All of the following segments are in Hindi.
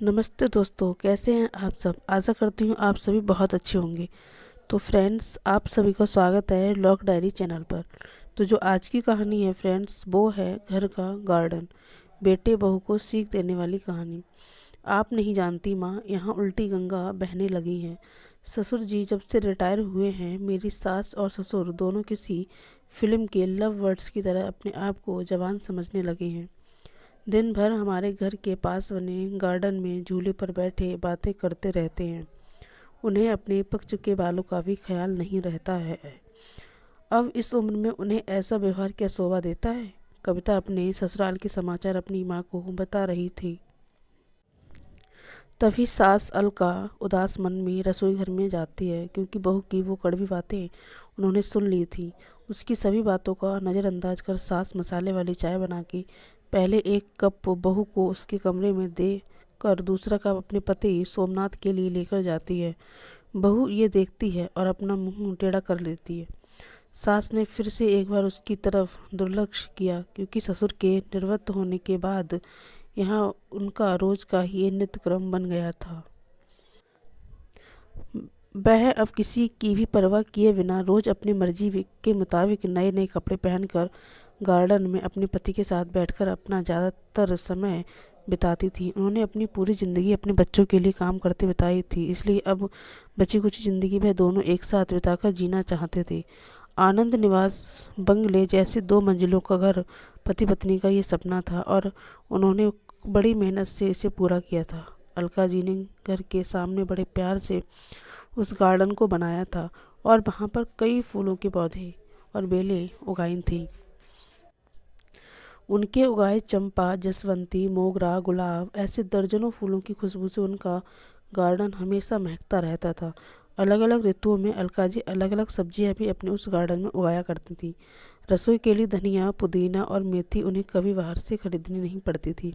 नमस्ते दोस्तों, कैसे हैं आप सब। आशा करती हूँ आप सभी बहुत अच्छे होंगे। तो फ्रेंड्स, आप सभी का स्वागत है लॉक डायरी चैनल पर। तो जो आज की कहानी है फ्रेंड्स, वो है घर का गार्डन, बेटे बहू को सीख देने वाली कहानी। आप नहीं जानती माँ, यहाँ उल्टी गंगा बहने लगी है। ससुर जी जब से रिटायर हुए हैं, मेरी सास और ससुर दोनों किसी फिल्म के लव वर्ड्स की तरह अपने आप को जवान समझने लगे हैं। दिन भर हमारे घर के पास बने गार्डन में झूले पर बैठे बातें करते रहते हैं। उन्हें अपने पक चुके बालों का भी ख्याल नहीं रहता है। अब इस उम्र में उन्हें ऐसा व्यवहार क्या शोभा देता है। कविता अपने ससुराल के समाचार अपनी माँ को बता रही थी। तभी सास अलका उदास मन में रसोई घर में जाती है, क्योंकि बहू की वो कड़वी बातें उन्होंने सुन ली थी। उसकी सभी बातों का नज़रअंदाज कर सास मसाले वाली चाय बना के पहले एक कप बहू को उसके कमरे में दे कर दूसरा कप अपने पति सोमनाथ के लिए लेकर जाती है। बहू ये देखती है और अपना मुंह टेढ़ा कर लेती है। सास ने फिर से एक बार उसकी तरफ दुर्लक्ष्य किया, क्योंकि ससुर के निवृत्त होने के बाद यहाँ उनका रोज का ही ये नित्यक्रम बन गया था। वह अब किसी की भी परवाह किए बिना रोज अपनी मर्जी के मुताबिक नए नए कपड़े पहनकर गार्डन में अपने पति के साथ बैठकर अपना ज़्यादातर समय बिताती थी। उन्होंने अपनी पूरी ज़िंदगी अपने बच्चों के लिए काम करते बिताई थी, इसलिए अब बची कुछ ज़िंदगी वह दोनों एक साथ बिताकर जीना चाहते थे। आनंद निवास बंगले जैसे 2 मंजिलों का घर पति पत्नी का ये सपना था, और उन्होंने बड़ी मेहनत से इसे पूरा किया था। अलका जी ने घर के सामने बड़े प्यार से उस गार्डन को बनाया था, और वहाँ पर कई फूलों के पौधे और बेलें उगाई थी। उनके उगाए चंपा, जसवंती, मोगरा, गुलाब, ऐसे दर्जनों फूलों की खुशबू से उनका गार्डन हमेशा महकता रहता था। अलग अलग ऋतुओं में अलका जी अलग अलग सब्जियां भी अपने उस गार्डन में उगाया करती थी। रसोई के लिए धनिया, पुदीना और मेथी उन्हें कभी बाहर से खरीदनी नहीं पड़ती थी।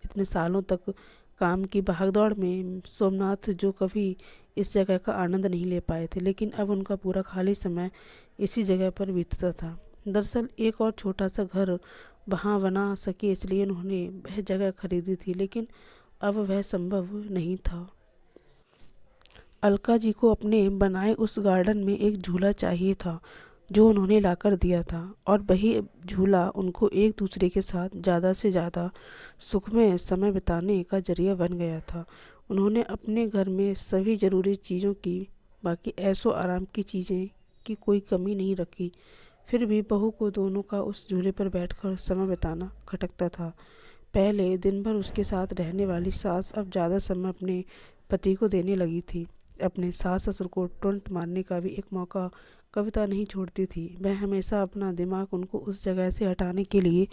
इतने सालों तक काम की भागदौड़ में सोमनाथ जो कभी इस जगह का आनंद नहीं ले पाए थे, लेकिन अब उनका पूरा खाली समय इसी जगह पर बीतता था। दरअसल एक और छोटा सा घर वहाँ बना सके, इसलिए उन्होंने वह जगह खरीदी थी, लेकिन अब वह संभव नहीं था। अलका जी को अपने बनाए उस गार्डन में एक झूला चाहिए था, जो उन्होंने लाकर दिया था, और वही झूला उनको एक दूसरे के साथ ज़्यादा से ज़्यादा सुखमय समय बिताने का जरिया बन गया था। उन्होंने अपने घर में सभी ज़रूरी चीज़ों की, बाकी ऐशो आराम की चीज़ें की कोई कमी नहीं रखी। फिर भी बहू को दोनों का उस झूले पर बैठकर समय बिताना खटकता था। पहले दिन भर उसके साथ रहने वाली सास अब ज़्यादा समय अपने पति को देने लगी थी। अपने सास ससुर को टोंट मारने का भी एक मौका कविता नहीं छोड़ती थी। वह हमेशा अपना दिमाग उनको उस जगह से हटाने के लिए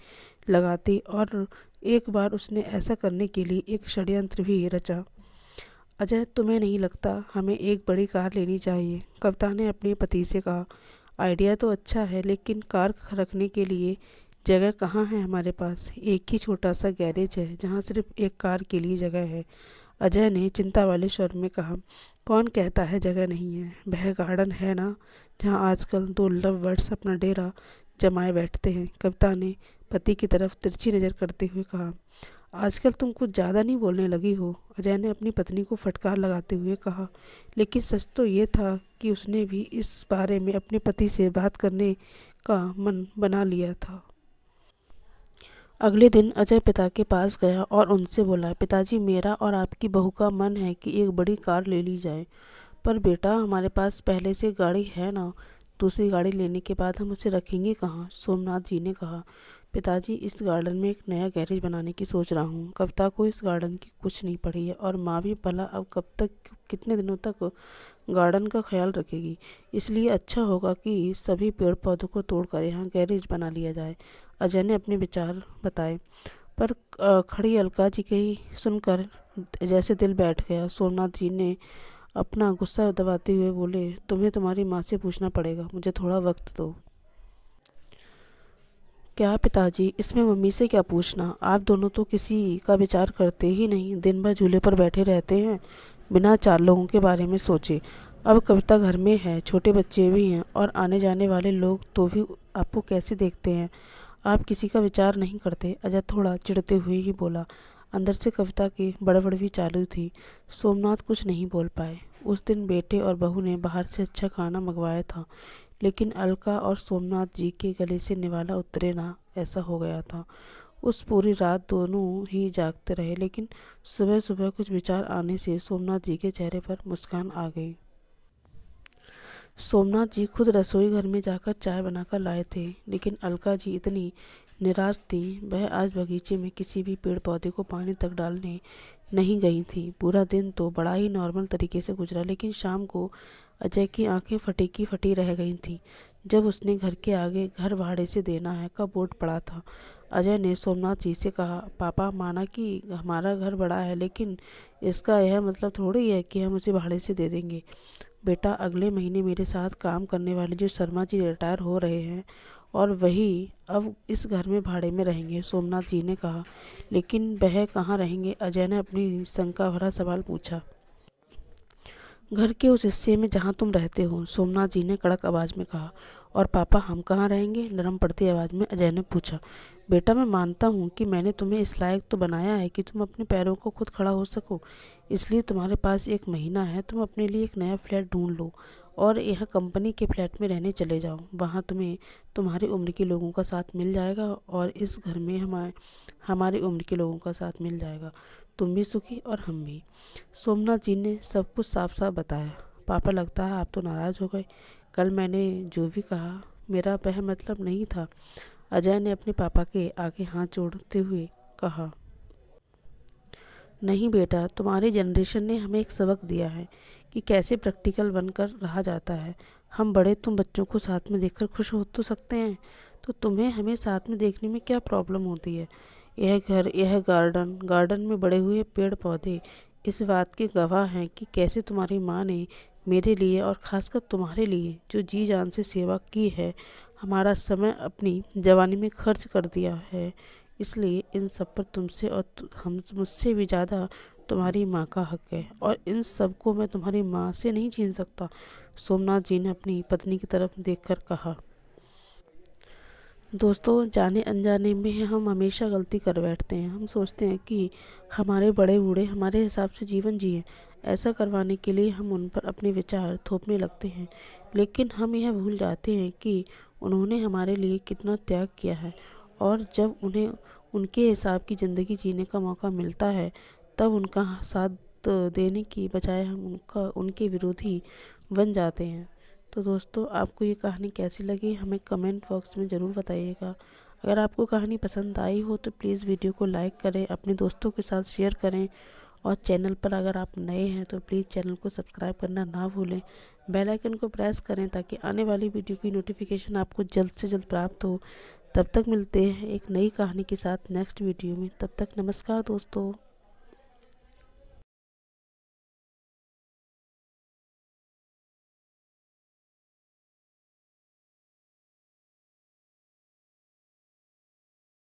लगाती, और एक बार उसने ऐसा करने के लिए एक षड्यंत्र भी रचा। अजय, तुम्हें नहीं लगता हमें एक बड़ी कार लेनी चाहिए? कविता ने अपने पति से कहा। आइडिया तो अच्छा है, लेकिन कार रखने के लिए जगह कहाँ है हमारे पास? एक ही छोटा सा गैरेज है, जहाँ सिर्फ एक कार के लिए जगह है। अजय ने चिंता वाले स्वर में कहा। कौन कहता है जगह नहीं है? वह गार्डन है ना, जहाँ आजकल 2 लव बर्ड्स अपना डेरा जमाए बैठते हैं। कविता ने पति की तरफ तिरछी नज़र करते हुए कहा। आजकल तुम कुछ ज़्यादा नहीं बोलने लगी हो? अजय ने अपनी पत्नी को फटकार लगाते हुए कहा। लेकिन सच तो ये था कि उसने भी इस बारे में अपने पति से बात करने का मन बना लिया था। अगले दिन अजय पिता के पास गया और उनसे बोला, पिताजी, मेरा और आपकी बहू का मन है कि एक बड़ी कार ले ली जाए। पर बेटा, हमारे पास पहले से गाड़ी है ना। दूसरी गाड़ी लेने के बाद हम उसे रखेंगे कहाँ? सोमनाथ जी ने कहा। पिताजी, इस गार्डन में एक नया गैरेज बनाने की सोच रहा हूँ। कविता को इस गार्डन की कुछ नहीं पड़ी है, और माँ भी भला अब कब तक, कितने दिनों तक गार्डन का ख्याल रखेगी। इसलिए अच्छा होगा कि सभी पेड़ पौधों को तोड़कर यहाँ गैरेज बना लिया जाए। अजय ने अपने विचार बताए। पर खड़ी अलका जी की सुनकर जैसे दिल बैठ गया। सोमनाथ जी ने अपना गुस्सा दबाते हुए बोले, तुम्हें तुम्हारी माँ से पूछना पड़ेगा, मुझे थोड़ा वक्त दो। क्या पिताजी, इसमें मम्मी से क्या पूछना? आप दोनों तो किसी का विचार करते ही नहीं, दिन भर झूले पर बैठे रहते हैं बिना 4 लोगों के बारे में सोचे। अब कविता घर में है, छोटे बच्चे भी हैं, और आने जाने वाले लोग तो भी आपको कैसे देखते हैं? आप किसी का विचार नहीं करते। अजय थोड़ा चिढ़ते हुए ही बोला। अंदर से कविता की बड़बड़ भी चालू थी। सोमनाथ कुछ नहीं बोल पाए। उस दिन बेटे और बहू ने बाहर से अच्छा खाना मंगवाया था, लेकिन अलका और सोमनाथ जी के गले से निवाला उतरे ना, ऐसा हो गया था। उस पूरी रात दोनों ही जागते रहे, लेकिन सुबह सुबह कुछ विचार आने से सोमनाथ जी के चेहरे पर मुस्कान आ गई। सोमनाथ जी खुद रसोई घर में जाकर चाय बनाकर लाए थे, लेकिन अलका जी इतनी निराश थी, वह आज बगीचे में किसी भी पेड़ पौधे को पानी तक डालने नहीं गई थी। पूरा दिन तो बड़ा ही नॉर्मल तरीके से गुजरा, लेकिन शाम को अजय की आंखें फटी की फटी रह गई थी जब उसने घर के आगे घर भाड़े से देना है का बोर्ड पड़ा था। अजय ने सोमनाथ जी से कहा, पापा, माना कि हमारा घर बड़ा है, लेकिन इसका यह मतलब थोड़ी है कि हम उसे भाड़े से दे देंगे। बेटा, अगले महीने मेरे साथ काम करने वाले जो शर्मा जी रिटायर हो रहे हैं और वही अब इस घर में भाड़े में रहेंगे, सोमनाथ जी ने कहा। लेकिन वह कहाँ रहेंगे? अजय ने अपनी शंका भरा सवाल पूछा। घर के उस हिस्से में जहाँ तुम रहते हो, सोमनाथ जी ने कड़क आवाज में कहा। और पापा, हम कहाँ रहेंगे? नरम पड़ती आवाज में अजय ने पूछा। बेटा, मैं मानता हूँ कि मैंने तुम्हें इस लायक तो बनाया है कि तुम अपने पैरों को खुद खड़ा हो सको, इसलिए तुम्हारे पास 1 महीना है। तुम अपने लिए एक नया फ्लैट ढूंढ लो और यह कंपनी के फ्लैट में रहने चले जाओ। वहाँ तुम्हें तुम्हारी उम्र के लोगों का साथ मिल जाएगा और इस घर में हमारी उम्र के लोगों का साथ मिल जाएगा। तुम भी सुखी और हम भी। सोमनाथ जी ने सब कुछ साफ साफ बताया। पापा, लगता है आप तो नाराज हो गए। कल मैंने जो भी कहा मेरा वह मतलब नहीं था। अजय ने अपने पापा के आगे हाथ जोड़ते हुए कहा। नहीं बेटा, तुम्हारी जनरेशन ने हमें एक सबक दिया है कि कैसे प्रैक्टिकल बनकर रहा जाता है। हम बड़े तुम बच्चों को साथ में देखकर खुश हो तो सकते हैं, तो तुम्हें हमें साथ में देखने में क्या प्रॉब्लम होती है? यह घर, यह गार्डन में बड़े हुए पेड़ पौधे इस बात के गवाह हैं कि कैसे तुम्हारी माँ ने मेरे लिए और ख़ासकर तुम्हारे लिए जो जी जान से सेवा की है, हमारा समय अपनी जवानी में खर्च कर दिया है। इसलिए इन सब पर तुमसे और हम मुझसे भी ज़्यादा तुम्हारी माँ का हक है, और इन सब को मैं तुम्हारी माँ से नहीं छीन सकता। सोमनाथ जी ने अपनी पत्नी की तरफ देखकर कहा। दोस्तों, जाने अनजाने में हम हमेशा गलती कर बैठते हैं। हम सोचते हैं कि हमारे बड़े बूढ़े हमारे हिसाब से जीवन जिए। ऐसा करवाने के लिए हम उन पर अपने विचार थोपने लगते हैं, लेकिन हम यह भूल जाते हैं कि उन्होंने हमारे लिए कितना त्याग किया है, और जब उन्हें उनके हिसाब की ज़िंदगी जीने का मौका मिलता है, तब उनका साथ देने की बजाय हम उनके विरोधी बन जाते हैं। तो दोस्तों, आपको ये कहानी कैसी लगी हमें कमेंट बॉक्स में ज़रूर बताइएगा। अगर आपको कहानी पसंद आई हो तो प्लीज़ वीडियो को लाइक करें, अपने दोस्तों के साथ शेयर करें, और चैनल पर अगर आप नए हैं तो प्लीज़ चैनल को सब्सक्राइब करना ना भूलें। बेल आइकन को प्रेस करें ताकि आने वाली वीडियो की नोटिफिकेशन आपको जल्द से जल्द प्राप्त हो। तब तक मिलते हैं एक नई कहानी के साथ नेक्स्ट वीडियो में। तब तक नमस्कार दोस्तों।